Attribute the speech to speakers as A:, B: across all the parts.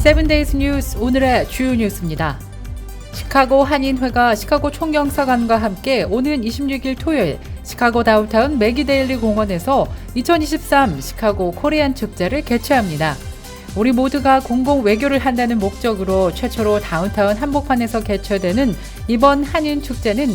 A: 7데이즈 뉴스 오늘의 주요 뉴스입니다. 시카고 한인회가 시카고 총영사관과 함께 오는 26일 토요일 시카고 다운타운 맥이데일리 공원에서 2023 시카고 코리안 축제를 개최합니다. 우리 모두가 공공 외교를 한다는 목적으로 최초로 다운타운 한복판에서 개최되는 이번 한인 축제는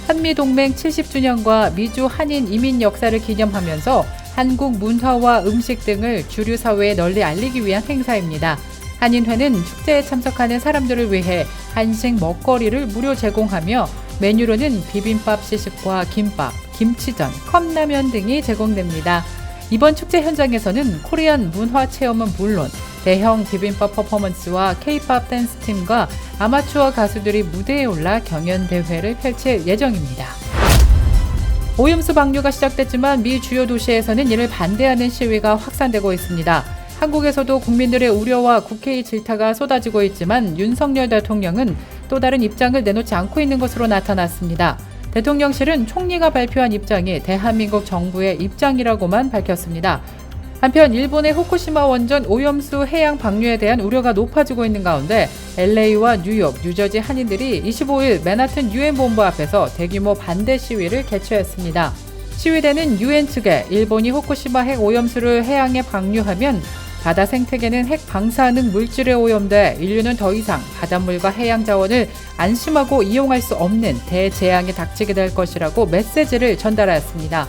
A: 한미동맹 70주년과 미주 한인 이민 역사를 기념하면서 한국 문화와 음식 등을 주류 사회에 널리 알리기 위한 행사입니다. 한인회는 축제에 참석하는 사람들을 위해 한식 먹거리를 무료 제공하며 메뉴로는 비빔밥 시식과 김밥, 김치전, 컵라면 등이 제공됩니다. 이번 축제 현장에서는 코리안 문화 체험은 물론 대형 비빔밥 퍼포먼스와 K-팝 댄스팀과 아마추어 가수들이 무대에 올라 경연대회를 펼칠 예정입니다. 오염수 방류가 시작됐지만 미 주요 도시에서는 이를 반대하는 시위가 확산되고 있습니다. 한국에서도 국민들의 우려와 국회의 질타가 쏟아지고 있지만 윤석열 대통령은 또 다른 입장을 내놓지 않고 있는 것으로 나타났습니다. 대통령실은 총리가 발표한 입장이 대한민국 정부의 입장이라고만 밝혔습니다. 한편 일본의 후쿠시마 원전 오염수 해양 방류에 대한 우려가 높아지고 있는 가운데 LA와 뉴욕, 뉴저지 한인들이 25일 맨하튼 유엔 본부 앞에서 대규모 반대 시위를 개최했습니다. 시위대는 유엔 측에 일본이 후쿠시마 핵 오염수를 해양에 방류하면 바다 생태계는 핵 방사능 물질에 오염돼 인류는 더 이상 바닷물과 해양 자원을 안심하고 이용할 수 없는 대재앙이 닥치게 될 것이라고 메시지를 전달하였습니다.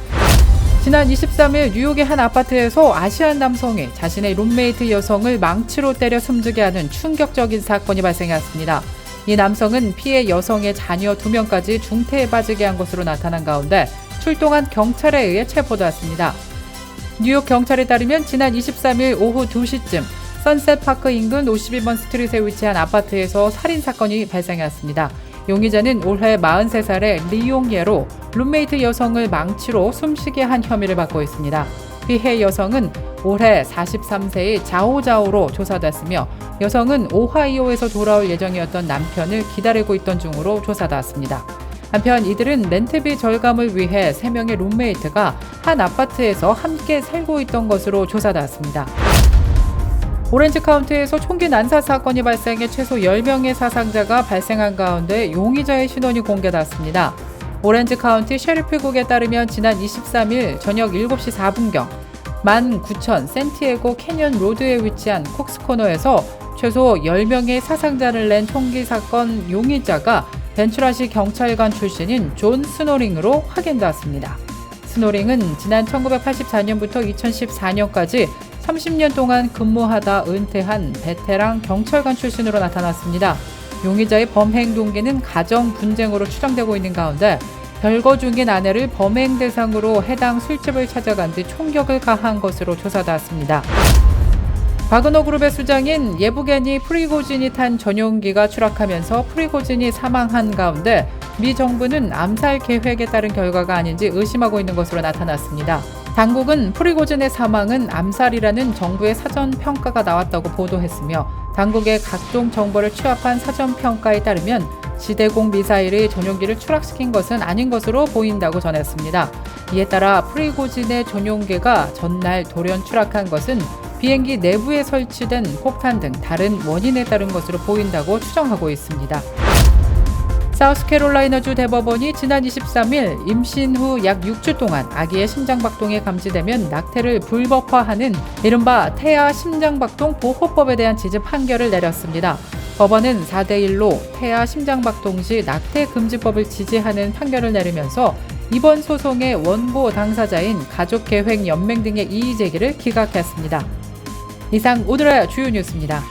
A: 지난 23일 뉴욕의 한 아파트에서 아시안 남성이 자신의 룸메이트 여성을 망치로 때려 숨지게 하는 충격적인 사건이 발생했습니다. 이 남성은 피해 여성의 자녀 2명까지 중태에 빠지게 한 것으로 나타난 가운데 출동한 경찰에 의해 체포되었습니다. 뉴욕 경찰에 따르면 지난 23일 오후 2시쯤 선셋파크 인근 52번 스트릿에 위치한 아파트에서 살인사건이 발생했습니다. 용의자는 올해 43살의 리용예로 룸메이트 여성을 망치로 숨쉬게 한 혐의를 받고 있습니다. 피해 여성은 올해 43세의 자오자오로 조사됐으며 여성은 오하이오에서 돌아올 예정이었던 남편을 기다리고 있던 중으로 조사됐습니다. 한편 이들은 렌트비 절감을 위해 3명의 룸메이트가 한 아파트에서 함께 살고 있던 것으로 조사됐습니다. 오렌지 카운티에서 총기 난사 사건이 발생해 최소 10명의 사상자가 발생한 가운데 용의자의 신원이 공개됐습니다. 오렌지 카운티 셰리프국에 따르면 지난 23일 저녁 7시 4분경 19,000 샌티에고 캐년 로드에 위치한 콕스코너에서 최소 10명의 사상자를 낸 총기 사건 용의자가 벤츄라시 경찰관 출신인 존 스노링으로 확인됐습니다. 스노링은 지난 1984년부터 2014년까지 30년 동안 근무하다 은퇴한 베테랑 경찰관 출신으로 나타났습니다. 용의자의 범행 동기는 가정 분쟁으로 추정되고 있는 가운데 별거 중인 아내를 범행 대상으로 해당 술집을 찾아간 뒤 총격을 가한 것으로 조사됐습니다. 바그너 그룹의 수장인 예부게니 프리고진이 탄 전용기가 추락하면서 프리고진이 사망한 가운데 미 정부는 암살 계획에 따른 결과가 아닌지 의심하고 있는 것으로 나타났습니다. 당국은 프리고진의 사망은 암살이라는 정부의 사전 평가가 나왔다고 보도했으며 당국의 각종 정보를 취합한 사전 평가에 따르면 지대공 미사일이 전용기를 추락시킨 것은 아닌 것으로 보인다고 전했습니다. 이에 따라 프리고진의 전용기가 전날 돌연 추락한 것은 비행기 내부에 설치된 폭탄 등 다른 원인에 따른 것으로 보인다고 추정하고 있습니다. 사우스캐롤라이나주 대법원이 지난 23일 임신 후 약 6주 동안 아기의 심장박동이 감지되면 낙태를 불법화하는 이른바 태아 심장박동 보호법에 대한 지지 판결을 내렸습니다. 법원은 4대1로 태아 심장박동 시 낙태 금지법을 지지하는 판결을 내리면서 이번 소송의 원고 당사자인 가족계획연맹 등의 이의 제기를 기각했습니다. 이상 오늘의 주요 뉴스입니다.